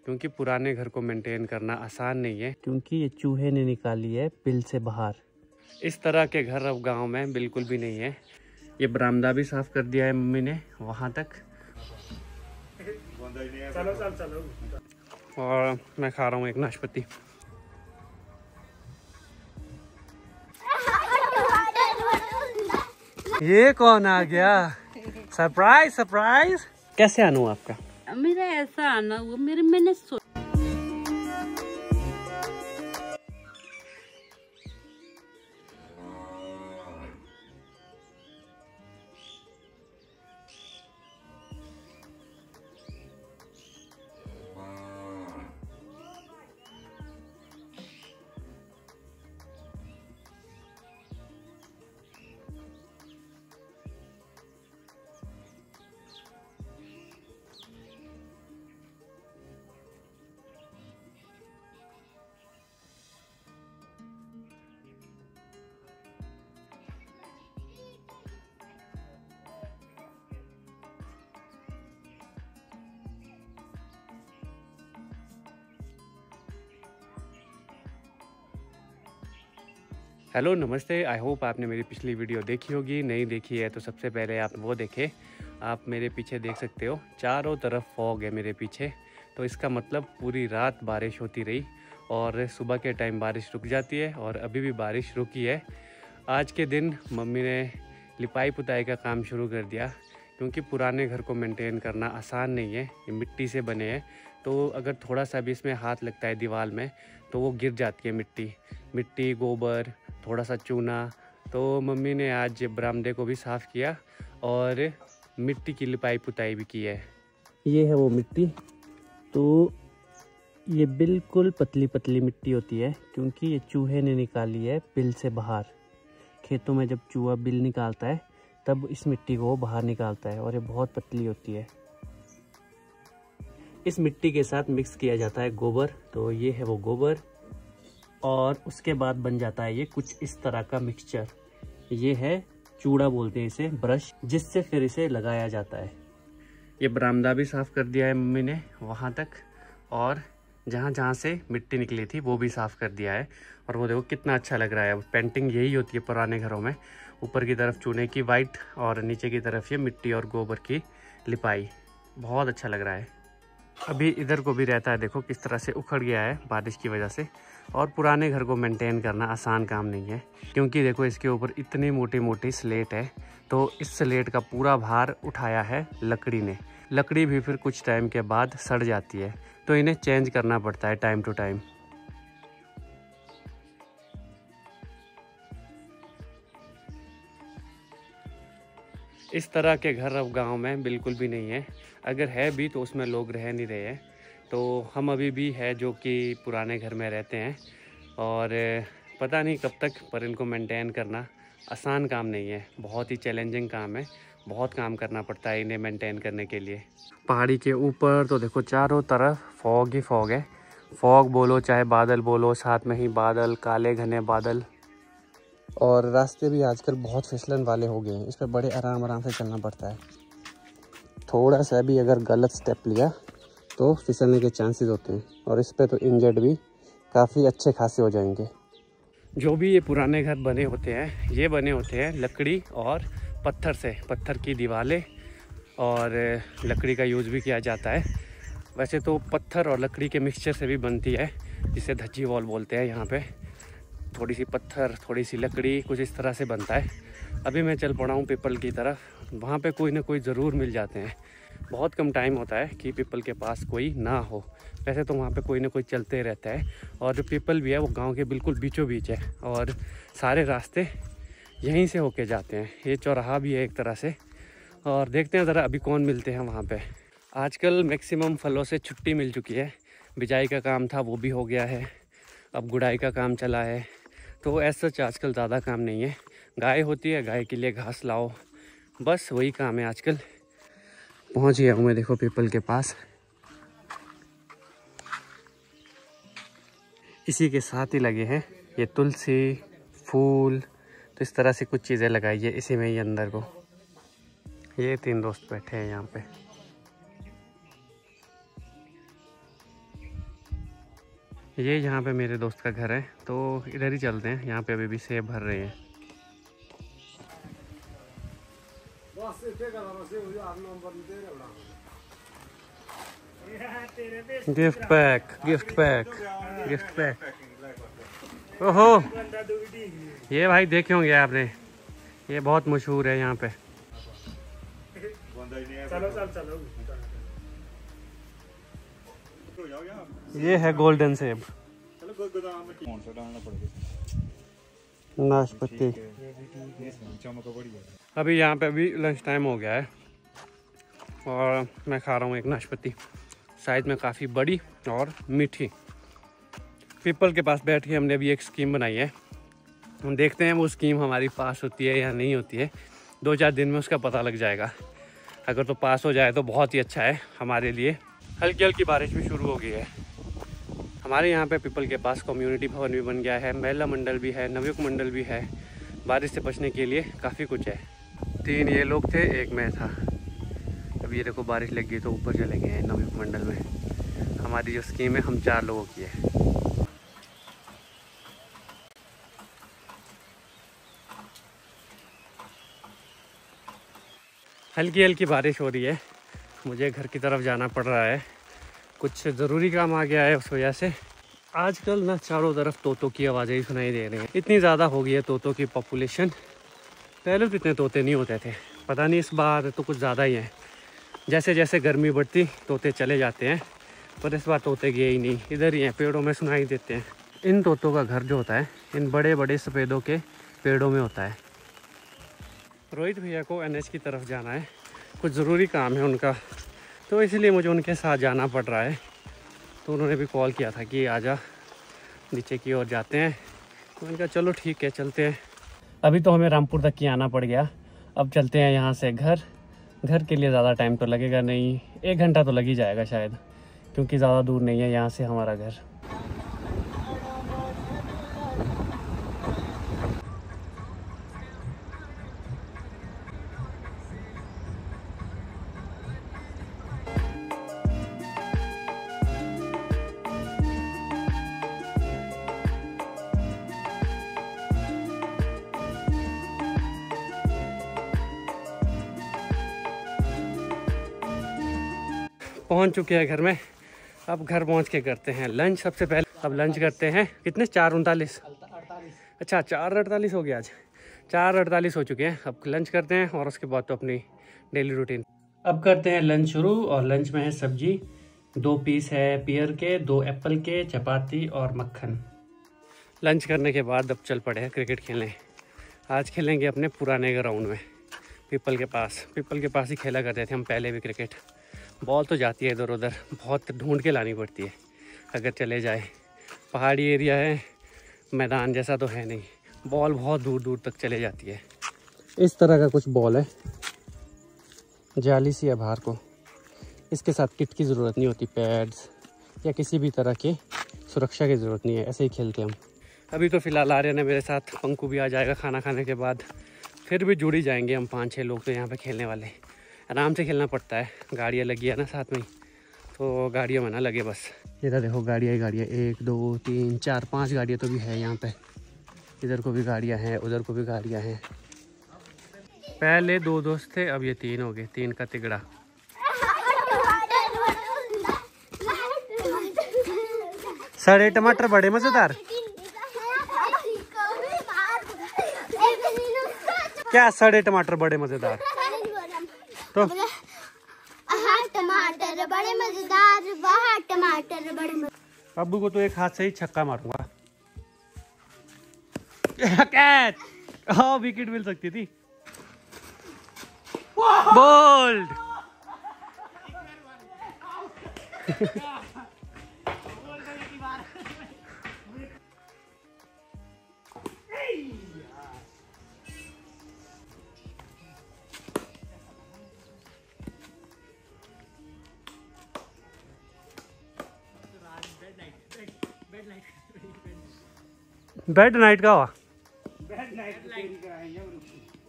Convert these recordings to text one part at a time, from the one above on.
क्योंकि पुराने घर को मेंटेन करना आसान नहीं है, क्योंकि ये चूहे ने निकाली है बिल से बाहर। इस तरह के घर अब गांव में बिल्कुल भी नहीं है। ये बरामदा भी साफ कर दिया है मम्मी ने वहां तक। चलो। और मैं खा रहा हूँ एक नाशपाती। ये कौन आ गया? Surprise surprise. कैसे आना आपका? मेरा ऐसा आना वो मैंने हेलो नमस्ते, आई होप आपने मेरी पिछली वीडियो देखी होगी। नहीं देखी है तो सबसे पहले आप वो देखें। आप मेरे पीछे देख सकते हो, चारों तरफ फॉग है मेरे पीछे। तो इसका मतलब पूरी रात बारिश होती रही और सुबह के टाइम बारिश रुक जाती है और अभी भी बारिश रुकी है। आज के दिन मम्मी ने लिपाई पुताई का काम शुरू कर दिया, क्योंकि पुराने घर को मेंटेन करना आसान नहीं है। ये मिट्टी से बने हैं, तो अगर थोड़ा सा भी इसमें हाथ लगता है दीवार में तो वो गिर जाती है मिट्टी, गोबर, थोड़ा सा चूना। तो मम्मी ने आज बरामदे को भी साफ़ किया और मिट्टी की लिपाई पुताई भी की है। ये है वो मिट्टी। तो ये बिल्कुल पतली पतली मिट्टी होती है, क्योंकि ये चूहे ने निकाली है बिल से बाहर। खेतों में जब चूहा बिल निकालता है तब इस मिट्टी को वो बाहर निकालता है और ये बहुत पतली होती है। इस मिट्टी के साथ मिक्स किया जाता है गोबर। तो ये है वो गोबर और उसके बाद बन जाता है ये कुछ इस तरह का मिक्सचर। ये है चूड़ा बोलते हैं इसे, ब्रश, जिससे फिर इसे लगाया जाता है। ये बरामदा भी साफ़ कर दिया है मम्मी ने वहाँ तक, और जहाँ से मिट्टी निकली थी वो भी साफ़ कर दिया है। और वो देखो कितना अच्छा लग रहा है। पेंटिंग यही होती है पुराने घरों में, ऊपर की तरफ चूने की वाइट और नीचे की तरफ ये मिट्टी और गोबर की लिपाई। बहुत अच्छा लग रहा है। अभी इधर को भी रहता है, देखो किस तरह से उखड़ गया है बारिश की वजह से। और पुराने घर को मेंटेन करना आसान काम नहीं है, क्योंकि देखो इसके ऊपर इतनी मोटी मोटी स्लेट है। तो इस स्लेट का पूरा भार उठाया है लकड़ी ने। लकड़ी भी फिर कुछ टाइम के बाद सड़ जाती है, तो इन्हें चेंज करना पड़ता है टाइम टू टाइम। इस तरह के घर अब गांव में बिल्कुल भी नहीं है। अगर है भी तो उसमें लोग रह नहीं रहे हैं। तो हम अभी भी है जो कि पुराने घर में रहते हैं, और पता नहीं कब तक, पर इनको मेंटेन करना आसान काम नहीं है, बहुत ही चैलेंजिंग काम है। बहुत काम करना पड़ता है इन्हें मेंटेन करने के लिए। पहाड़ी के ऊपर तो देखो चारों तरफ फॉग ही फॉग है। फॉग बोलो चाहे बादल बोलो, साथ में ही बादल, काले घने बादल। और रास्ते भी आजकल बहुत फिसलन वाले हो गए हैं, इस पर बड़े आराम से चलना पड़ता है। थोड़ा सा भी अगर गलत स्टेप लिया तो फिसलने के चांसेस होते हैं, और इस पे तो इंजर्ड भी काफ़ी अच्छे खासे हो जाएंगे। जो भी ये पुराने घर बने होते हैं, ये बने होते हैं लकड़ी और पत्थर से। पत्थर की दीवारें और लकड़ी का यूज़ भी किया जाता है। वैसे तो पत्थर और लकड़ी के मिक्सचर से भी बनती है, जिसे धज्जी वॉल बोलते हैं यहाँ पे। थोड़ी सी पत्थर, थोड़ी सी लकड़ी, कुछ इस तरह से बनता है। अभी मैं चल पड़ा हूँ पीपल की तरफ। वहाँ पे कोई ना कोई ज़रूर मिल जाते हैं। बहुत कम टाइम होता है कि पीपल के पास कोई ना हो। वैसे तो वहाँ पे कोई ना कोई चलते रहता है। और जो पीपल भी है वो गांव के बिल्कुल बीचों बीच है, और सारे रास्ते यहीं से होके जाते हैं। ये चौराहा भी है एक तरह से। और देखते हैं ज़रा अभी कौन मिलते हैं वहाँ पे। आजकल मैक्सिमम फलों से छुट्टी मिल चुकी है। बिजाई का काम था वो भी हो गया है, अब गुड़ाई का काम चला है। तो ऐसा सच आजकल ज़्यादा काम नहीं है। गाय होती है, गाय के लिए घास लाओ, बस वही काम है आजकल। पहुँच गया हूँ मैं देखो पीपल के पास। इसी के साथ ही लगे हैं ये तुलसी, फूल। तो इस तरह से कुछ चीज़ें लगाई है इसी में ही अंदर को। ये 3 दोस्त बैठे हैं यहाँ पे। ये यहाँ पे मेरे दोस्त का घर है, तो इधर ही चलते हैं। यहाँ पे अभी भी सेब भर रहे हैं। Gift pack, gift pack, gift pack. ओहो, ये भाई देखे होंगे आपने, ये बहुत मशहूर है यहाँ पे। ये है गोल्डन सेब, नाशपाती। अभी यहाँ पे अभी लंच टाइम हो गया है और मैं खा रहा हूँ एक नाशपाती, साइज में काफ़ी बड़ी और मीठी। पीपल के पास बैठ के हमने अभी एक स्कीम बनाई है। हम देखते हैं वो स्कीम हमारी पास होती है या नहीं होती है। 2-4 दिन में उसका पता लग जाएगा। अगर तो पास हो जाए तो बहुत ही अच्छा है हमारे लिए। हल्की हल्की बारिश भी शुरू हो गई है। हमारे यहाँ पे पीपल के पास कम्युनिटी भवन भी बन गया है, महिला मंडल भी है, नवयुवक मंडल भी है। बारिश से बचने के लिए काफ़ी कुछ है। 3 ये लोग थे, 1 मैं था। अब ये देखो बारिश लग गई तो ऊपर चले गए हैं नवयुवक मंडल में। हमारी जो स्कीम है हम 4 लोगों की है। हल्की हल्की बारिश हो रही है। मुझे घर की तरफ जाना पड़ रहा है, कुछ ज़रूरी काम आ गया है उस वजह से। आजकल ना चारों तरफ तोतों की आवाज़ें ही सुनाई दे रही हैं। इतनी ज़्यादा हो गई है तोतों की पॉपुलेशन। पहले तो इतने तोते नहीं होते थे, पता नहीं इस बार तो कुछ ज़्यादा ही है। जैसे जैसे गर्मी बढ़ती तोते चले जाते हैं, पर इस बार तोते गए ही नहीं, इधर ही हैं, पेड़ों में सुनाई देते हैं। इन तोतों का घर जो होता है इन बड़े बड़े सफ़ेदों के पेड़ों में होता है। रोहित भैया को NH की तरफ जाना है, कुछ ज़रूरी काम है उनका, तो इसलिए मुझे उनके साथ जाना पड़ रहा है। तो उन्होंने भी कॉल किया था कि आजा नीचे की ओर जाते हैं, तो मैंने कहा चलो ठीक है चलते हैं। अभी तो हमें रामपुर तक ही आना पड़ गया। अब चलते हैं यहाँ से घर के लिए ज़्यादा टाइम तो लगेगा नहीं, 1 घंटा तो लग ही जाएगा शायद, क्योंकि ज़्यादा दूर नहीं है यहाँ से हमारा घर। पहुंच चुके हैं घर में। अब घर पहुंच के करते हैं लंच। सबसे पहले अब लंच करते हैं। कितने 4:39? अच्छा 4:48 हो गया आज। 4:48 हो चुके हैं। अब लंच करते हैं और उसके बाद तो अपनी डेली रूटीन। अब करते हैं लंच शुरू। और लंच में है सब्जी, 2 पीस है पियर के, 2 एप्पल के, चपाती और मक्खन। लंच करने के बाद अब चल पड़े हैं क्रिकेट खेलने। आज खेलेंगे अपने पुराने ग्राउंड में, पीपल के पास ही खेला करते थे हम पहले भी क्रिकेट। बॉल तो जाती है इधर उधर, बहुत ढूंढ के लानी पड़ती है अगर चले जाए। पहाड़ी एरिया है, मैदान जैसा तो है नहीं, बॉल बहुत दूर दूर तक चले जाती है। इस तरह का कुछ बॉल है, जाली सी है बाहर को। इसके साथ किट की ज़रूरत नहीं होती, पैड्स या किसी भी तरह के सुरक्षा की ज़रूरत नहीं है, ऐसे ही खेलते हम। अभी तो फ़िलहाल आर्यन है मेरे साथ, पंकु भी आ जाएगा खाना खाने के बाद। फिर भी जुड़ ही जाएंगे हम 5-6 लोग तो यहाँ पे खेलने वाले। आराम से खेलना पड़ता है, गाड़ियाँ लगी है ना साथ में, तो गाड़ियों में ना लगे बस। इधर देखो गाड़ियाँ 1 2 3 4 5 गाड़ियाँ तो भी है यहाँ पे। इधर को भी गाड़ियाँ हैं, उधर को भी गाड़ियाँ हैं। पहले 2 दोस्त थे, अब ये 3 हो गए, 3 का तिगड़ा। सड़े टमाटर बड़े मज़ेदार। क्या सड़े टमाटर बड़े मज़ेदार? तो टमाटर बड़े मजेदार, वहाँ टमाटर बड़े मजेदार। अब्बू को तो एक हाथ से ही छक्का मारूंगा। कैच! हाँ विकेट मिल सकती थी। बोल्ड! बेड नाइट का हुआ।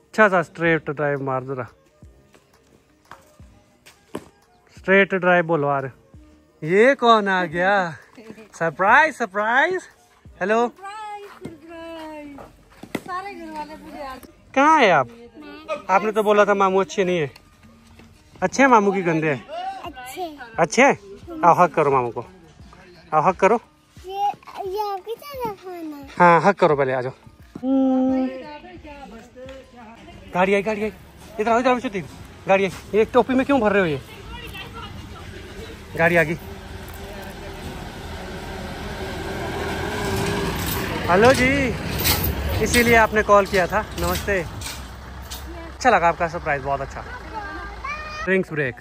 अच्छा सा स्ट्रेट ड्राइव मार जरा, स्ट्रेट ड्राइव बोलो यार। ये कौन आ गया? Surprise surprise. हेलो, सारे घर वाले मुझे आज कहाँ है आप? आपने तो बोला था मामू अच्छे नहीं है। अच्छे हैं मामू की गंदे हैं? अच्छे हैं। आओ हक करो मामू को, आओ हक करो। ये आपकी तरह खाना है। हाँ हक करो पहले, आ जाओ। गाड़ी आई, गाड़ी आई, इधर आओ, इधर आओ विशुद्धि, गाड़ी आई। ये एक टोपी में क्यों भर रहे हो? ये गाड़ी आ गई। हेलो जी, इसीलिए आपने कॉल किया था। नमस्ते। अच्छा लगा आपका सरप्राइज, बहुत अच्छा। ड्रिंक्स ब्रेक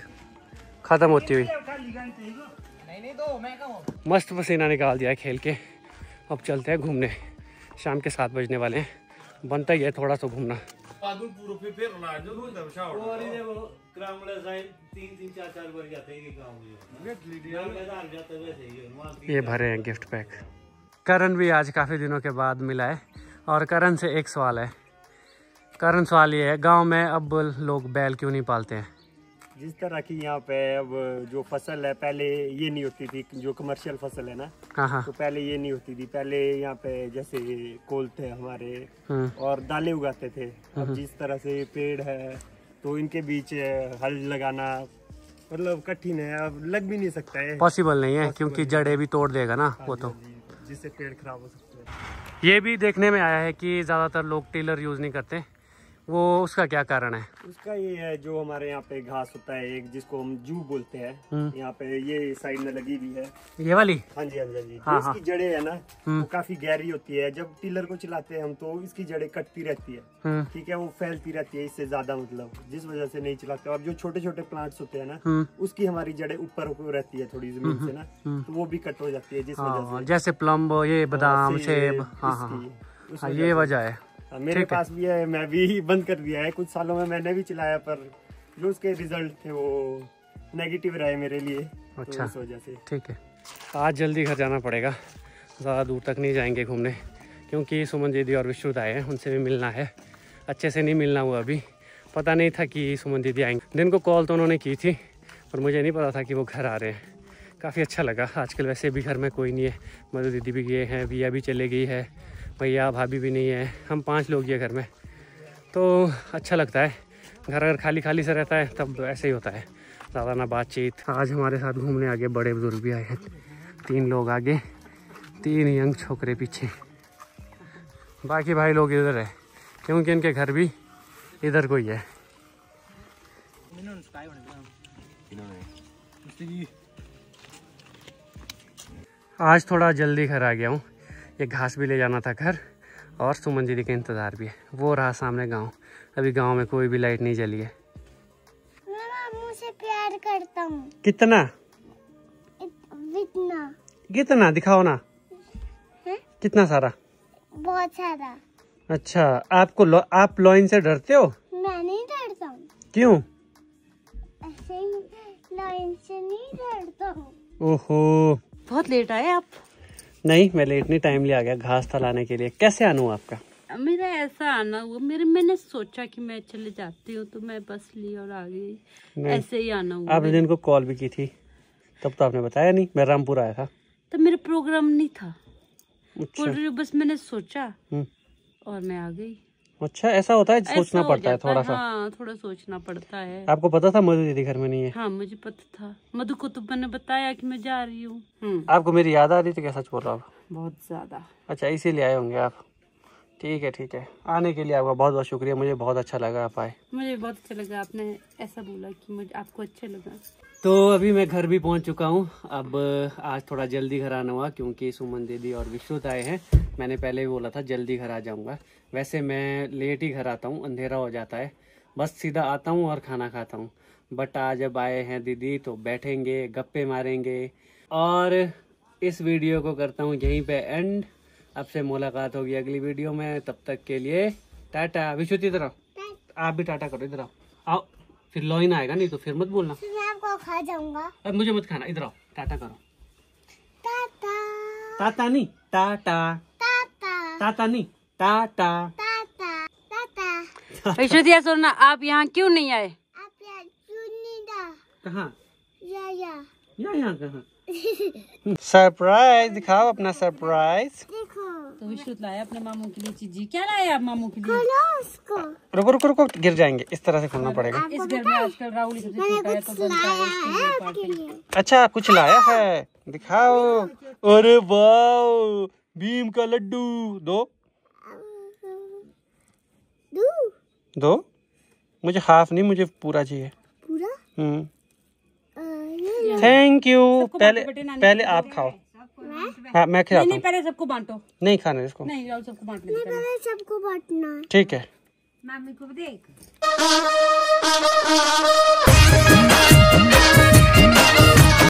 खत्म होती हुई, मस्त पसीना निकाल दिया है खेल के। अब चलते हैं घूमने, शाम के 7 बजने वाले हैं, बनता ही है थोड़ा सा घूमना। ये भरे हैं गिफ्ट पैक। करण भी आज काफ़ी दिनों के बाद मिला है और करण से एक सवाल है। करण सवाल ये है, गांव में अब लोग बैल क्यों नहीं पालते हैं? जिस तरह की यहाँ पे अब जो फसल है, पहले ये नहीं होती थी, जो कमर्शियल फसल है ना, हाँ तो पहले ये नहीं होती थी। पहले यहाँ पे जैसे कोल थे हमारे और दालें उगाते थे। अब जिस तरह से पेड़ है तो इनके बीच हल लगाना मतलब कठिन है, अब लग भी नहीं सकता है, पॉसिबल नहीं है क्योंकि जड़ें भी तोड़ देगा ना वो तो, जिससे पेड़ खराब हो सकते हैं। ये भी देखने में आया है कि ज़्यादातर लोग टिलर यूज़ नहीं करते, वो उसका क्या कारण है? उसका ये है, जो हमारे यहाँ पे घास होता है एक, जिसको हम जू बोलते हैं, यहाँ पे ये साइड में लगी हुई है, ये वाली। हाँ जी, हाँ जी, हाँ जी। हाँ, जो इसकी जड़ें है ना वो काफी गहरी होती है। जब टिलर को चलाते हैं हम तो इसकी जड़ें कटती रहती है, ठीक है, वो फैलती रहती है इससे ज्यादा, मतलब जिस वजह से नहीं चलाते। और जो छोटे छोटे प्लांट्स होते हैं ना, उसकी हमारी जड़ें ऊपर रहती है थोड़ी जमीन से ना, तो वो भी कट हो जाती है जिस वजह से, जैसे प्लम्ब, ये बादाम, सेब। हाँ, ये वजह है। मेरे पास भी है, मैं भी बंद कर दिया है कुछ सालों में, मैंने भी चलाया, पर जो उसके रिजल्ट थे वो नेगेटिव रहे मेरे लिए। अच्छा, तो इस वजह से ठीक है। आज जल्दी घर जाना पड़ेगा, ज़्यादा दूर तक नहीं जाएंगे घूमने, क्योंकि सुमन दीदी और विश्रुत आए हैं, उनसे भी मिलना है। अच्छे से नहीं मिलना हुआ, अभी पता नहीं था कि सुमन दीदी आएंगे। दिन को कॉल तो उन्होंने की थी पर मुझे नहीं पता था कि वो घर आ रहे हैं। काफ़ी अच्छा लगा। आजकल वैसे भी घर में कोई नहीं है, मधु दीदी भी गए हैं, बिया भी चले गई है, भैया भाभी भी नहीं है, हम 5 लोग ही हैं घर में, तो अच्छा लगता है। घर अगर खाली खाली से रहता है तब ऐसे ही होता है, ज़्यादा ना बातचीत। आज हमारे साथ घूमने आगे बड़े बुजुर्ग भी आए हैं, 3 लोग आगे, 3 यंग छोकरे पीछे, बाकी भाई लोग इधर है क्योंकि इनके घर भी इधर कोई है। आज थोड़ा जल्दी घर आ गया हूँ, ये घास भी ले जाना था घर और सुमन दीदी का इंतज़ार भी है। वो रहा सामने गांव, अभी गांव में कोई भी लाइट नहीं जली है। मैं मामू से प्यार करता हूँ। कितना? इतना। कितना दिखाओ ना। है? कितना सारा? बहुत सारा। अच्छा, आप लॉइन से डरते हो? मैं नहीं डरता हूँ। क्यों? ऐसे ही लाइन से नहीं डरता हूँ। ओहो, बहुत लेट आए आप। नहीं, मैं लेट नहीं, टाइम ले आ गया घास था लाने के लिए। कैसे आना हुआ आपका? मेरा ऐसा आना हुआ, मैंने सोचा कि मैं चले जाती हूँ तो मैं बस ली और आ गई, ऐसे ही आना हुआ। आपने दिन को कॉल भी की थी, तब तो आपने बताया नहीं। मैं रामपुर आया था, तो मेरा प्रोग्राम नहीं था। अच्छा। बस मैंने सोचा और मैं आ गई। अच्छा, ऐसा होता है, सोचना पड़ता है थोड़ा सा। हाँ, थोड़ा सोचना पड़ता है। आपको पता था मधु दीदी घर में नहीं है? हाँ, मुझे पता था। मधु को तो मैंने बताया कि मैं जा रही हूँ। आपको मेरी याद आ रही थी? क्या सच बोल रहा हूँ? बहुत ज्यादा। अच्छा, इसीलिए आए होंगे आप। ठीक है, ठीक है, आने के लिए आपका बहुत बहुत शुक्रिया, मुझे बहुत अच्छा लगा आप आए। मुझे बहुत अच्छा लगा, आपने ऐसा बोला कि मुझे आपको अच्छा लगा। तो अभी मैं घर भी पहुंच चुका हूं। अब आज थोड़ा जल्दी घर आना हुआ क्योंकि सुमन दीदी और विश्रुत आए हैं। मैंने पहले भी बोला था जल्दी घर आ जाऊंगा। वैसे मैं लेट ही घर आता हूं, अंधेरा हो जाता है, बस सीधा आता हूं और खाना खाता हूं। बट आज जब आए हैं दीदी तो बैठेंगे, गप्पे मारेंगे और इस वीडियो को करता हूं यहीं पे एंड। अब से मुलाकात होगी अगली वीडियो में, तब तक के लिए टाटा। विश्रुत इधर आओ, आप भी टाटा करो, इधर आओ। फिर लॉइन आएगा नहीं तो फिर मत बोलना। मैं आपको खा जाऊंगा। अब मुझे मत खाना, इधर आओ, टाटा करो। टाटा। टाटा नहीं, टाटा। टाटा। टाटा नहीं, टाटा। टाटा। टाटा। ऐश्वर्या सोना, आप यहाँ क्यों नहीं आए? आप यार चुनी दा। कहाँ? या। यहाँ कहाँ? सरप्राइज दिखाओ अपना सरप्राइज। देखो तो विश्रुत लाया अपने मामू के लिए चीजी। क्या लाया आप मामू के लिए? खोलो उसको। रुको रुको रुको, गिर जाएंगे, इस तरह से खोलना पड़ेगा। इस घर में आजकल राहुल सबसे छोटा है तो बनता है उसके लिए पार्टी। अच्छा कुछ लाया है, दिखाओ। अरे वाह, भीम का लड्डू। दो दो, मुझे हाफ नहीं, मुझे पूरा चाहिए। पूरा? Thank you. पहले आप खाओ। हाँ मैं खिलाता नहीं हूँ। पहले सबको बांटो। नहीं खाने इसको। नहीं राहुल सबको बांटने दो। पहले सबको बांटना। ठीक है। मामी को भी देख।